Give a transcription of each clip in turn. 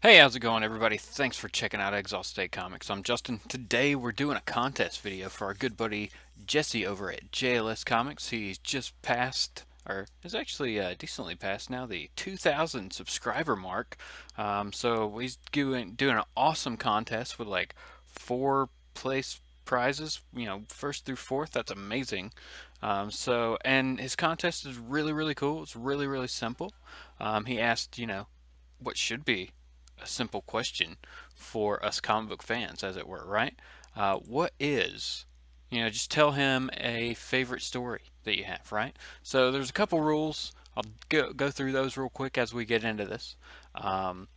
Hey, how's it going, everybody? Thanks for checking out Exhaust State Comics. I'm Justin. Today we're doing a contest video for our good buddy Jesse over at JLS Comics. He's just passed, or is actually decently past now, the 2,000 subscriber mark. So he's doing an awesome contest with like four place prizes, first through fourth. That's amazing. And his contest is really, really cool. It's really, really simple. He asked, what should be a simple question for us comic book fans, as it were, right? What is, just tell him a favorite story that you have, right? So there's a couple rules. I'll go through those real quick as we get into this. Um,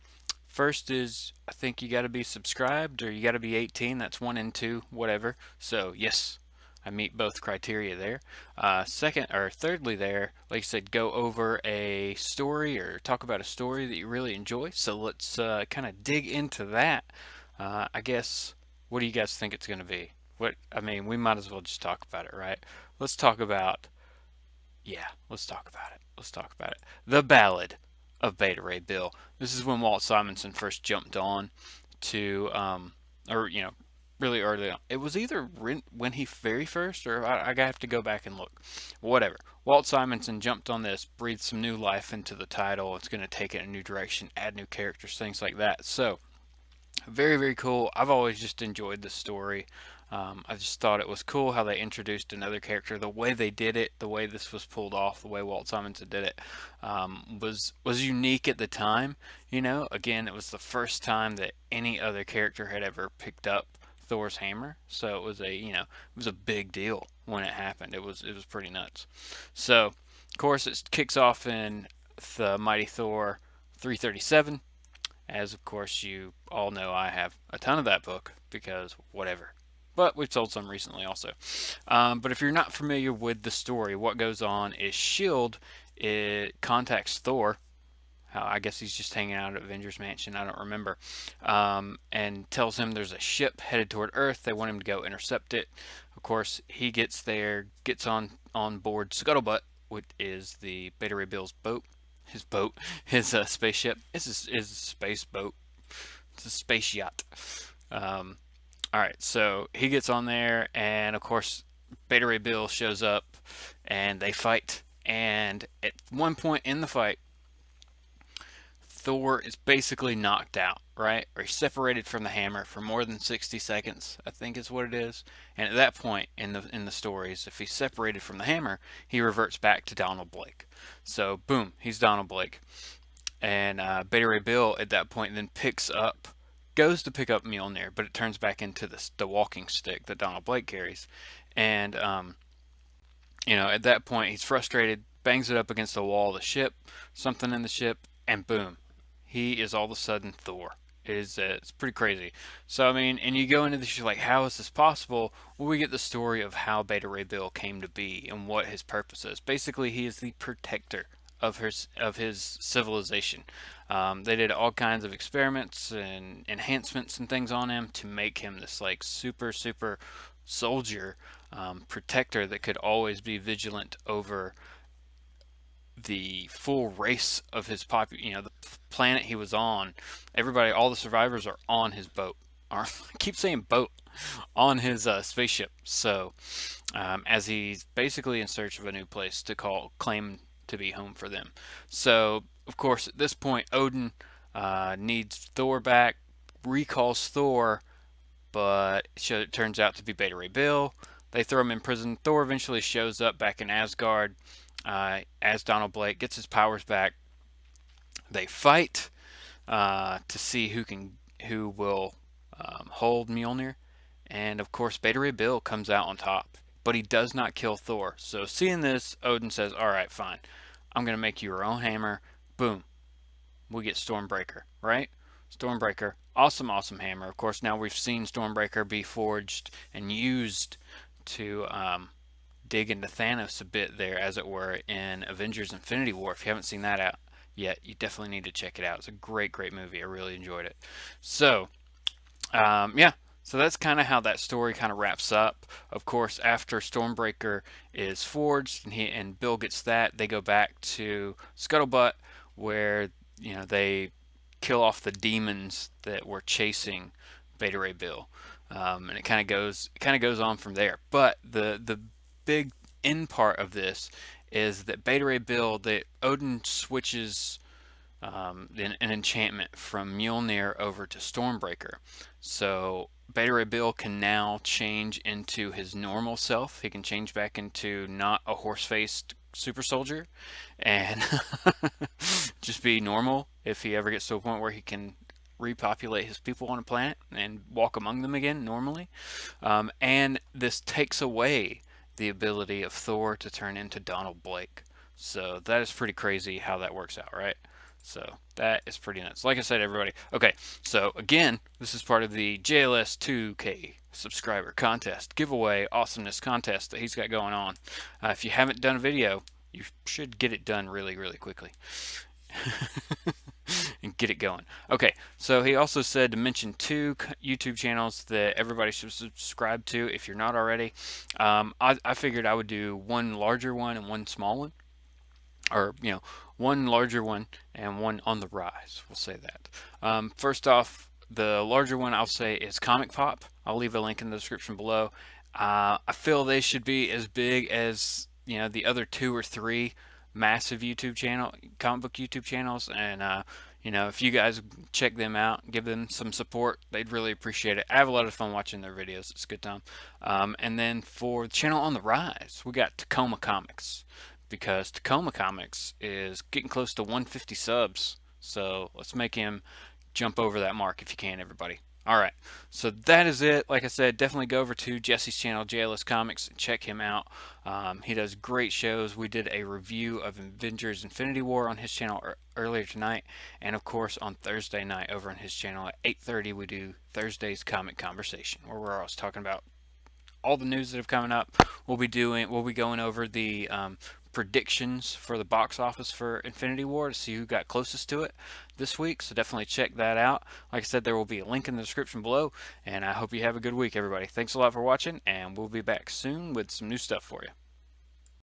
First is, I think you got to be subscribed or you got to be 18. That's one and two, whatever. So yes, I meet both criteria there. Second or thirdly, there, like I said, go over a story or talk about a story that you really enjoy. So let's kind of dig into that. I guess, what do you guys think it's going to be? We might as well just talk about it, right? Let's talk about, yeah, let's talk about it. Let's talk about it. The Ballad of Beta Ray Bill. This is when Walt Simonson first jumped on to, or really early on. It was either when he very first, or I have to go back and look. Whatever. Walt Simonson jumped on this, breathed some new life into the title. It's going to take it in a new direction, add new characters, things like that. So very, very cool. I've always just enjoyed the story. I just thought it was cool how they introduced another character. The way they did it, the way this was pulled off, the way Walt Simonson did it, was unique at the time. Again, it was the first time that any other character had ever picked up Thor's hammer, so it was it was a big deal when it happened. It was pretty nuts. So, of course, it kicks off in the Mighty Thor 337, as of course you all know, I have a ton of that book because whatever. But we've sold some recently also. But if you're not familiar with the story, what goes on is Shield it contacts Thor. I guess he's just hanging out at Avengers Mansion. I don't remember. And tells him there's a ship headed toward Earth. They want him to go intercept it. Of course, he gets there, gets on board Scuttlebutt, which is the Beta Ray Bill's boat, his spaceship. It's a space boat. It's a space yacht. Um, all right, so he gets on there, and of course, Beta Ray Bill shows up, and they fight. And at one point in the fight, Thor is basically knocked out, right? Or he's separated from the hammer for more than 60 seconds, I think is what it is. And at that point in the stories, if he's separated from the hammer, he reverts back to Donald Blake. So boom, he's Donald Blake. And Beta Ray Bill at that point then goes to pick up Mjolnir, but it turns back into the walking stick that Donald Blake carries. And at that point he's frustrated, bangs it up against the wall of the ship, something in the ship, and boom, he is all of a sudden Thor. It's pretty crazy. So and you go into this, you're like, how is this possible? Well, we get the story of how Beta Ray Bill came to be and what his purpose is. Basically, he is the protector of his civilization. They did all kinds of experiments and enhancements and things on him to make him this like super super soldier, protector that could always be vigilant over the full race of his the planet he was on. Everybody, all the survivors are on his boat. Or I keep saying boat, on his spaceship. So, as he's basically in search of a new place to claim to be home for them. So, of course, at this point, Odin needs Thor back, recalls Thor, but it turns out to be Beta Ray Bill. They throw him in prison. Thor eventually shows up back in Asgard as Donald Blake, gets his powers back. They fight to see who will hold Mjolnir, and of course Beta Ray Bill comes out on top, but he does not kill Thor. So seeing this, Odin says, "All right, fine. I'm gonna make you your own hammer." Boom, we get Stormbreaker, right? Stormbreaker, awesome, awesome hammer. Of course, now we've seen Stormbreaker be forged and used to dig into Thanos a bit there, as it were, in Avengers Infinity War. If you haven't seen that out yet, you definitely need to check it out. It's a great, great movie. I really enjoyed it. So, yeah. So that's kind of how that story kind of wraps up. Of course, after Stormbreaker is forged and Bill gets that, they go back to Scuttlebutt, where they kill off the demons that were chasing Beta Ray Bill, and it kind of goes on from there. But the big end part of this is that Beta Ray Bill, that Odin switches an enchantment from Mjolnir over to Stormbreaker. So Beta Ray Bill can now change into his normal self. He can change back into not a horse-faced super soldier and just be normal if he ever gets to a point where he can repopulate his people on a planet and walk among them again normally. And this takes away the ability of Thor to turn into Donald Blake. So that is pretty crazy how that works out, right? So that is pretty nuts. Like I said, everybody. Okay, so again, this is part of the JLS 2K subscriber contest, giveaway, awesomeness contest that he's got going on. If you haven't done a video, you should get it done really, really quickly. And get it going. Okay, so he also said to mention 2 YouTube channels that everybody should subscribe to if you're not already. I figured I would do one larger one and one small one, or one larger one and one on the rise. We'll say that. First off, the larger one I'll say is Comic Pop. I'll leave a link in the description below. I feel they should be as big as the other 2 or 3 massive comic book YouTube channels, and if you guys check them out, give them some support, they'd really appreciate it. I have a lot of fun watching their videos. It's a good time. And then for the channel on the rise, we got Tacoma Comics, because Tacoma Comics is getting close to 150 subs. So let's make him jump over that mark if you can, everybody. Alright, so that is it. Like I said, definitely go over to Jesse's channel, JLS Comics, and check him out. He does great shows. We did a review of Avengers Infinity War on his channel earlier tonight, and of course on Thursday night over on his channel at 8:30 we do Thursday's Comic Conversation, where we're always talking about all the news that have coming up. We'll be going over the predictions for the box office for Infinity War to see who got closest to it this week, so definitely check that out. Like I said, there will be a link in the description below, and I hope you have a good week, everybody. Thanks a lot for watching, and we'll be back soon with some new stuff for you.